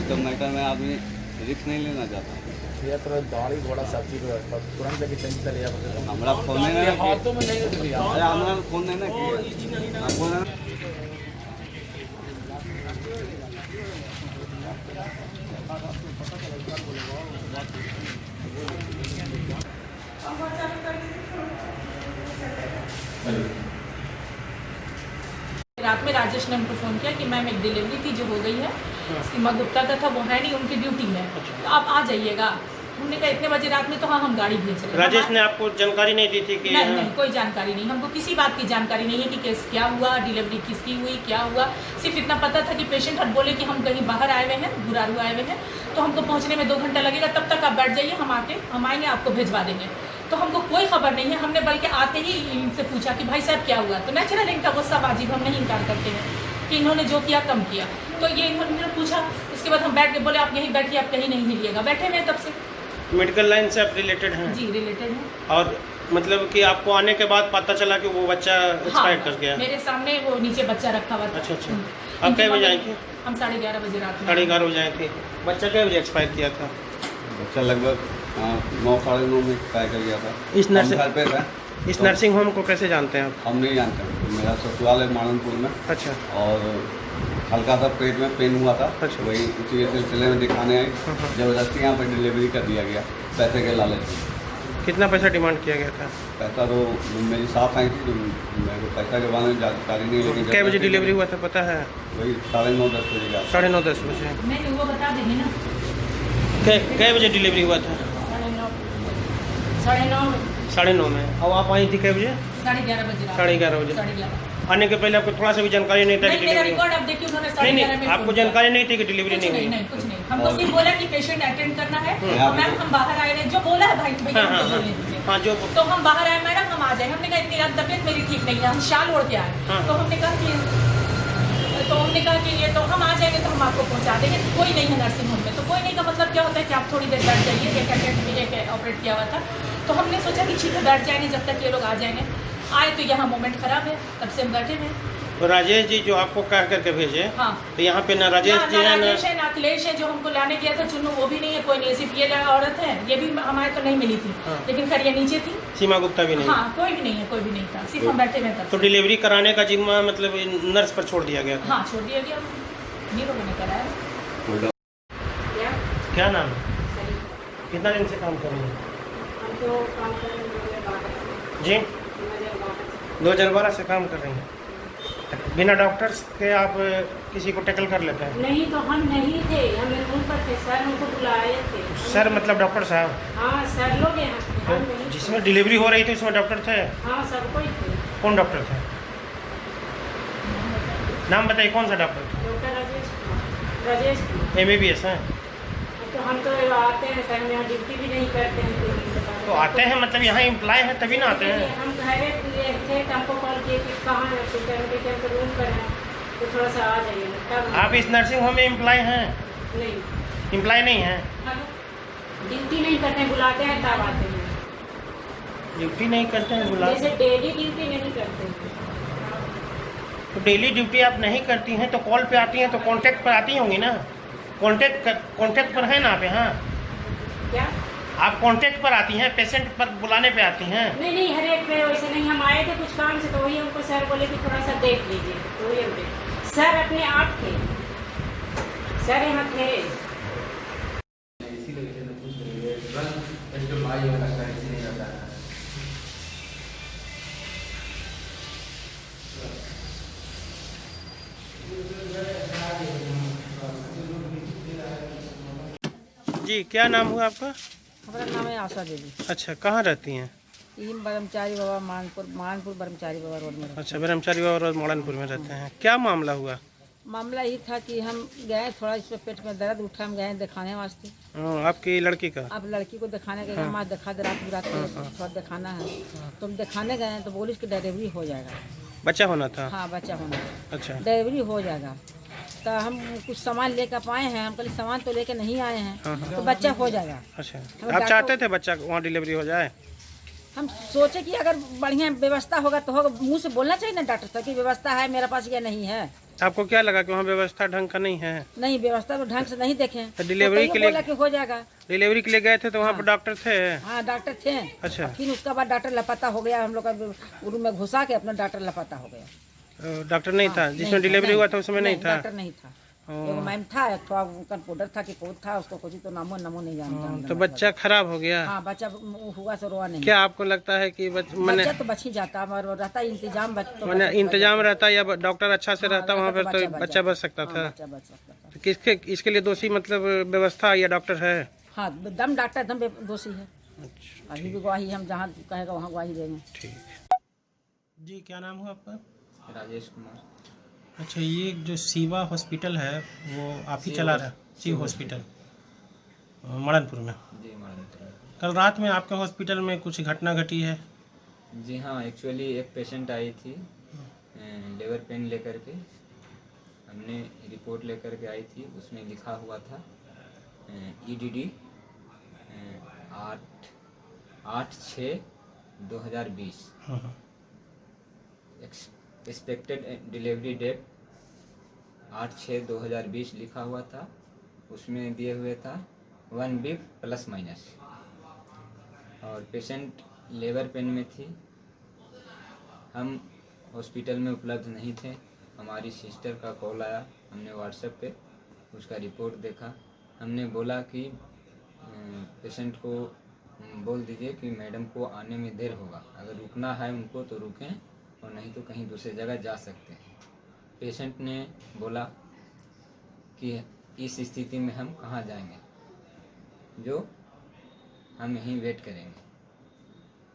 तो मैटर में आदमी रिस्क नहीं लेना चाहता। ये तो गाड़ी घोड़ा सब चीज तुरंत लेके चल चले जाओ। हमारा फोन नहीं ना हाथों में नहीं दिया। अरे हमारा फोन नहीं ना किया आपको ना। रात में राजेश ने हमको फ़ोन किया कि मैम एक डिलीवरी थी जो हो गई है, सीमा गुप्ता का था, वो है नहीं, उनकी ड्यूटी में, तो आप आ जाइएगा। हमने कहा इतने बजे रात में, तो हाँ हम गाड़ी भेज रहे हैं। राजेश ने आपको जानकारी नहीं दी थी कि नहीं, कोई जानकारी नहीं, हमको किसी बात की जानकारी नहीं है कि केस क्या हुआ, डिलीवरी किसकी हुई, क्या हुआ। सिर्फ इतना पता था कि पेशेंट हट बोले कि हम कहीं बाहर आए हुए हैं, गुरारू आए हुए हैं, तो हमको पहुँचने में 2 घंटा लगेगा, तब तक आप बैठ जाइए, हम आएंगे आपको भिजवा देंगे। तो हमको कोई खबर नहीं है। हमने बल्कि आते ही इनसे पूछा कि भाई साहब क्या हुआ, तो नेचुरल इनका गुस्सा वाजिब, हम नहीं इनकार करते हैं कि इन्होंने जो किया कम किया। तो ये इन्होंने पूछा, उसके बाद हम बैठ के बोले आप यहीं बैठिए, आप कहीं नहीं हिलिएगा। बैठे हुए तब से। मेडिकल लाइन से आप रिलेटेड हैं? जी रिलेटेड है। और मतलब कि आपको आने के बाद पता चला कि वो बच्चा एक्सपायर कर गया? मेरे सामने वो नीचे बच्चा रखा हुआ था। अच्छा। आप कै बजे आई थी? हम 11:30 बजे रात में। 11:30 बजे आई थी। बच्चा कै बजे एक्सपायर किया था? बच्चा लगभग 9 साढ़े 9 में एक्सपायर कर गया था। इस नर्सिंग घर पे था। इस नर्सिंग होम को कैसे जानते हैं आप? हम नहीं जानते, मेरा ससुराल है माननपुर में। अच्छा। और हल्का सा पेट में पेन हुआ था। अच्छा। वही उसी सिलसिले में दिखाने आए, जबरदस्ती यहाँ पर डिलीवरी कर दिया गया पैसे के लालच में। कितना पैसा डिमांड किया गया था? पैसा तो मेरी साथ आई थी, तो मेरे को पैसा के बारे में जानकारी नहीं, लेकिन कै बजे डिलीवरी हुआ था पता है? वही 9:30-10 बजे का। 9:30-10 बजे। नहीं वो बता देंगे ना। कै बजे डिलीवरी हुआ था? 9:30 9:30 में। और आप आई थी कै बजे? 11:30 बजे। 11:30 बजे। 11:30 आने के पहले आपको थोड़ा सा भी जानकारी नहीं था कि मेरा डिलीवरी? रिकॉर्ड अब देखिए, उन्होंने नहीं, आपको जानकारी नहीं थी कि डिलीवरी नहीं हुई? नहीं, कुछ नहीं। हमको सिर्फ बोला कि पेशेंट अटेंड करना है। हाँ। मैम हम बाहर आए हैं, जो बोला है भाई भैया हमको बोलने दीजिए। हाँ जो तो हम बाहर आए मैडम, हम आ जाए। हमने कहा इतनी रात तबीयत मेरी ठीक नहीं है, हम शाल ओढ़ के आए। हाँ। तो हमने कहा कि ये तो हम आ जाएंगे, तो हम आपको पहुंचा देंगे। कोई नहीं है नर्सिंग होम में, तो कोई नहीं का मतलब क्या होता है कि आप थोड़ी देर बैठ जाइए। एक अटेंड में एक ऑपरेट किया हुआ था, तो हमने सोचा कि ठीक है बैठ जाएंगे जब तक ये लोग आ जाएंगे। आए तो यहाँ मोमेंट खराब है, तब से हम बैठे हुए। तो राजेश जी जो आपको कह करके भेजे, हाँ। तो यहाँ पे ना राजेश जी है ना अखिलेश है, जो हमको लाने गया था चुन्नू, वो भी नहीं है, कोई नहीं, सिर्फ ये औरत है, ये भी हमारे तो नहीं मिली थी। हाँ। लेकिन खैर ये नीचे थी। सीमा गुप्ता भी नहीं? हाँ कोई भी नहीं है, कोई भी नहीं था, सिर्फ हम बैठे हुए तब तो से। डिलीवरी कराने का जिम्मा मतलब नर्स पर छोड़ दिया गया था? हाँ छोड़ दिया गया, नहीं लोगों ने कराया। क्या नाम है? कितना दिन से काम कर रही हैं? जी 2012 से काम कर रही हैं। बिना डॉक्टर्स के आप किसी को टैकल कर लेते हैं? नहीं, तो हम नहीं थे, हम रूम पर थे, सर हमको बुलाए थे। सर मतलब डॉक्टर साहब? हाँ सर लोग यहाँ थे, हम नहीं थे। जिसमें डिलीवरी हो रही थी उसमें डॉक्टर थे? हाँ सब कोई थे। कौन डॉक्टर थे? नाम बताइए, कौन सा डॉक्टर था? डॉक्टर राजेश MBBS हैं? तो हम तो आते हैं सर, हम यहाँ ड्यूटी भी नहीं करते हैं। तो आते हैं मतलब यहाँ इम्प्लॉय है तभी ना आते हैं? हम घर थे, हमको कॉल किए कि कहाँ है, तो रूम पर है, तो थोड़ा सा आ जाइए। तब आप इस नर्सिंग होम में इम्प्लॉय हैं? नहीं, इम्प्लॉय नहीं हैं? ड्यूटी नहीं करते हैं, बुलाते हैं तब आते हैं। ड्यूटी नहीं करते हैं, बुला? जैसे डेली ड्यूटी नहीं करते हैं। तो डेली ड्यूटी आप नहीं करती हैं तो कॉल पे आती हैं, तो कांटेक्ट पर आती होंगी ना? कांटेक्ट पर है ना आप यहाँ? क्या आप कांटेक्ट पर आती हैं, पेशेंट पर बुलाने पे आती हैं? नहीं हर एक पे वैसे नहीं। हम आए थे कुछ काम से, तो वही हमको सर बोले कि थोड़ा सा देख लीजिए, तो वही हम देख। सर अपने आप थे, सर यहाँ थे। जी क्या नाम हुआ आपका? हमारा नाम है आशा देवी। अच्छा, कहाँ रहती हैं? ये ब्रह्मचारी बाबा मानपुर ब्रह्मचारी बाबा रोड में। अच्छा, ब्रह्मचारी बाबा रोड मोड़नपुर में रहते हैं। क्या मामला हुआ? मामला ये था कि हम गए, थोड़ा इस पे पेट में दर्द उठा, हम गए दिखाने वास्ते। आपकी लड़की का? अब लड़की को दिखाने गए, हमारा दिखा दे, रात थोड़ा दिखाना है, तो हम दिखाने गए तो बोली इसकी डिलीवरी हो जाएगा। बच्चा होना था? हाँ बच्चा होना। अच्छा, डिलीवरी हो जाएगा। तो हम कुछ सामान लेकर आए हैं, हम कल सामान तो लेकर नहीं आए हैं, तो बच्चा हो जाएगा। अच्छा, आप चाहते थे बच्चा वहाँ डिलीवरी हो जाए? हम सोचे कि अगर बढ़िया व्यवस्था होगा तो होगा, मुँह से बोलना चाहिए ना डॉक्टर साहब की व्यवस्था है मेरे पास या नहीं है। आपको क्या लगा कि वहाँ व्यवस्था ढंग का नहीं है? नहीं, व्यवस्था तो ढंग से नहीं देखे। तो डिलीवरी के लिए बोला कि हो जाएगा। डिलीवरी के लिए गए थे तो वहाँ पर डॉक्टर थे? हाँ, डॉक्टर थे। अच्छा। फिर उसके बाद डॉक्टर लापता हो गया, हम लोग का रूम में घुसा के अपना डॉक्टर लापता हो गया। डॉक्टर नहीं था जिसमें डिलीवरी हुआ था उसमें नहीं था? डॉक्टर नहीं था। एगो मैम था, एक थोड़ा कंप्यूटर था कि कोड था, उसको कुछ तो नामो नहीं जानता। तो बच्चा खराब हो गया? हाँ, बच्चा हुआ से रोआ नहीं। क्या आपको लगता है कि बच्चा तो बच ही जाता, मगर रहता इंतजाम मैंने इंतजाम रहता या डॉक्टर अच्छा से रहता वहाँ पर तो बच्चा बच सकता था? बच्चा बच सकता था। तो किसके इसके लिए दोषी मतलब व्यवस्था या डॉक्टर है? हाँ, दम डॉक्टर दम दोषी है। अभी भी गवाही हम जहाँ कहेगा वहाँ गवाही देंगे। ठीक जी। क्या नाम हुआ आपका? राजेश कुमार। अच्छा, ये जो शिवा हॉस्पिटल है वो आप ही चला रहे हैं? शिव हॉस्पिटल मड़नपुर में। जी, मड़नपुर। कल रात में आपके हॉस्पिटल में कुछ घटना घटी है? जी हाँ, एक्चुअली एक पेशेंट आई थी लेबर पेन लेकर के। हमने रिपोर्ट लेकर के आई थी, उसमें लिखा हुआ था EDD 8/6/2020। एक्सपेक्टेड डिलीवरी डेट 8/6/2020 लिखा हुआ था। उसमें दिए हुए था 1 वीक प्लस माइनस। और पेशेंट लेबर पेन में थी। हम हॉस्पिटल में उपलब्ध नहीं थे। हमारी सिस्टर का कॉल आया, हमने व्हाट्सएप पे उसका रिपोर्ट देखा। हमने बोला कि पेशेंट को बोल दीजिए कि मैडम को आने में देर होगा, अगर रुकना है उनको तो रुकें और नहीं तो कहीं दूसरी जगह जा सकते हैं। पेशेंट ने बोला कि इस स्थिति में हम कहाँ जाएंगे, जो हम यहीं वेट करेंगे।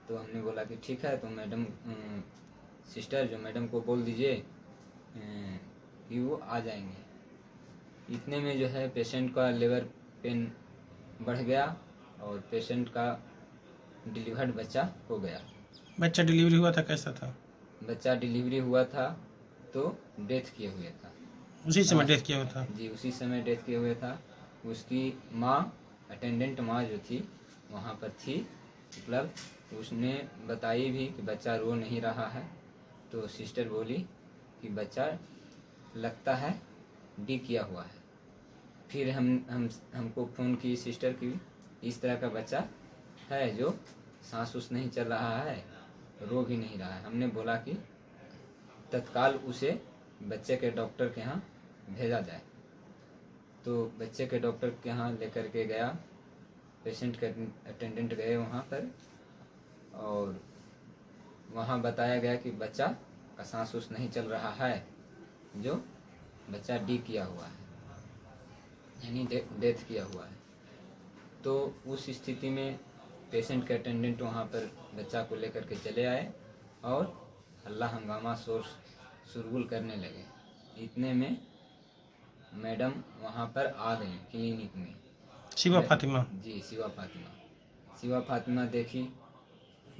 तो हमने बोला कि ठीक है, तो मैडम सिस्टर जो मैडम को बोल दीजिए कि वो आ जाएंगे। इतने में जो है पेशेंट का लेबर पेन बढ़ गया और पेशेंट का डिलीवर्ड बच्चा हो गया। बच्चा डिलीवरी हुआ था, कैसा था? बच्चा डिलीवरी हुआ था तो डेथ किए हुए था। उसी समय डेथ किया हुआ था? जी, उसी समय डेथ किए हुए था। उसकी माँ, अटेंडेंट माँ जो थी वहाँ पर थी उपलब्ध। उसने बताई भी कि बच्चा रो नहीं रहा है। तो सिस्टर बोली कि बच्चा लगता है डी किया हुआ है। फिर हमको फ़ोन की सिस्टर की, इस तरह का बच्चा है जो सांस उस नहीं चल रहा है, रो भी नहीं रहा है। हमने बोला कि तत्काल उसे बच्चे के डॉक्टर के यहाँ भेजा जाए। तो बच्चे के डॉक्टर के यहाँ लेकर के गया। पेशेंट के अटेंडेंट गए वहाँ पर और वहाँ बताया गया कि बच्चा का सांस उस नहीं चल रहा है, जो बच्चा डी किया हुआ है, यानी डेथ किया हुआ है। तो उस स्थिति में पेशेंट के अटेंडेंट वहाँ पर बच्चा को लेकर के चले आए और हल्ला हंगामा शोरगुल करने लगे। इतने में मैडम वहाँ पर आ गई क्लिनिक में। शिवा फातिमा? जी, शिवा फातिमा देखी,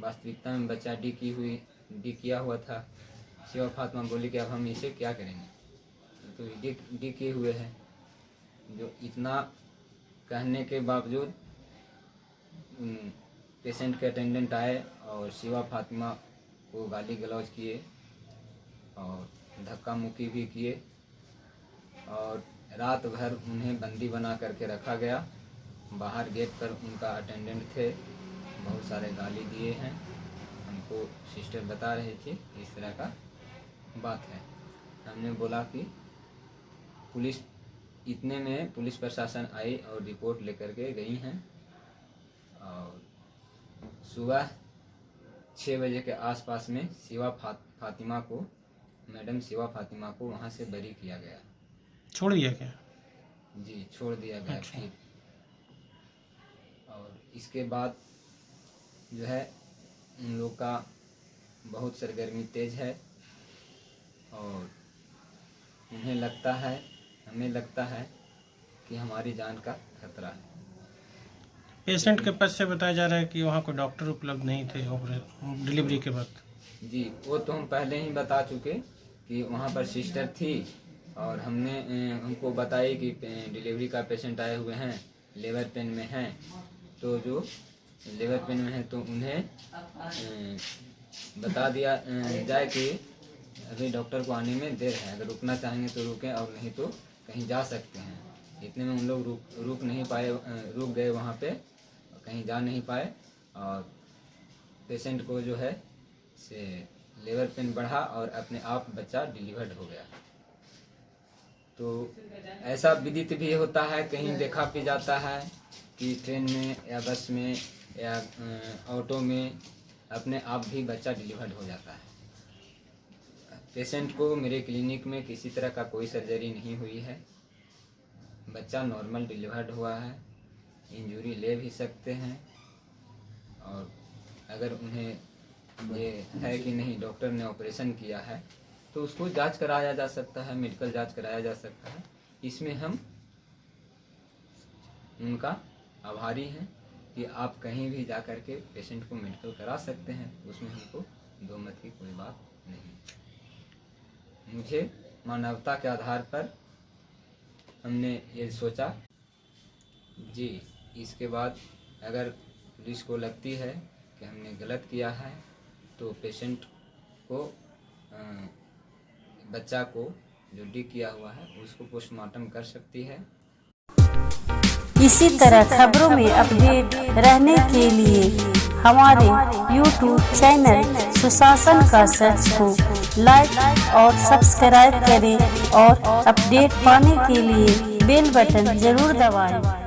वास्तविकता में बच्चा डी किया हुआ था। शिवा फातिमा बोली कि अब हम इसे क्या करेंगे, तो डी किए हुए हैं। जो इतना कहने के बावजूद पेशेंट के अटेंडेंट आए और शिवा फातिमा को गाली गलौज किए और धक्का मुक्की भी किए और रात भर उन्हें बंदी बना करके रखा गया। बाहर गेट पर उनका अटेंडेंट थे, बहुत सारे गाली दिए हैं। हमको सिस्टर बता रही थी इस तरह का बात है। हमने बोला कि इतने में पुलिस प्रशासन आई और रिपोर्ट लेकर के गई हैं और सुबह 6 बजे के आसपास में मैडम शिवा फातिमा को वहाँ से बरी किया गया। छोड़ दिया क्या? जी, छोड़ दिया गया। अच्छा। फिर और इसके बाद जो है उन लोग का बहुत सरगर्मी तेज है और हमें लगता है कि हमारी जान का खतरा है। पेशेंट के पद से बताया जा रहा है कि वहाँ कोई डॉक्टर उपलब्ध नहीं थे डिलीवरी के वक्त। जी, वो तो हम पहले ही बता चुके कि वहाँ पर सिस्टर थी और हमको बताई कि डिलीवरी का पेशेंट आए हुए हैं, लेबर पेन में हैं। तो जो लेबर पेन में है तो उन्हें बता दिया जाए कि अभी डॉक्टर को आने में देर है, अगर रुकना चाहेंगे तो रुकें और नहीं तो कहीं जा सकते हैं। इतने में उन लोग रुक नहीं पाए, रुक गए वहाँ पे, कहीं जा नहीं पाए और पेशेंट को जो है से लेबर पेन बढ़ा और अपने आप बच्चा डिलीवर्ड हो गया। तो ऐसा विदित भी होता है, कहीं देखा भी जाता है कि ट्रेन में या बस में या ऑटो में अपने आप भी बच्चा डिलीवर्ड हो जाता है। पेशेंट को मेरे क्लिनिक में किसी तरह का कोई सर्जरी नहीं हुई है, बच्चा नॉर्मल डिलीवर्ड हुआ है। इंजरी ले भी सकते हैं और अगर उन्हें ये है कि नहीं डॉक्टर ने ऑपरेशन किया है तो उसको जांच कराया जा सकता है, मेडिकल जांच कराया जा सकता है। इसमें हम उनका आभारी हैं कि आप कहीं भी जा कर के पेशेंट को मेडिकल करा सकते हैं, उसमें हमको दो मत की कोई बात नहीं। मुझे मानवता के आधार पर हमने ये सोचा जी, इसके बाद अगर पुलिस को लगती है कि हमने गलत किया है तो पेशेंट को बच्चा को जो डी किया हुआ है उसको पोस्टमार्टम कर सकती है। इसी तरह खबरों में अपडेट रहने के लिए हमारे YouTube चैनल सुशासन का सर्च को लाइक और सब्सक्राइब करें और अपडेट पाने के लिए बेल बटन जरूर दबाएं।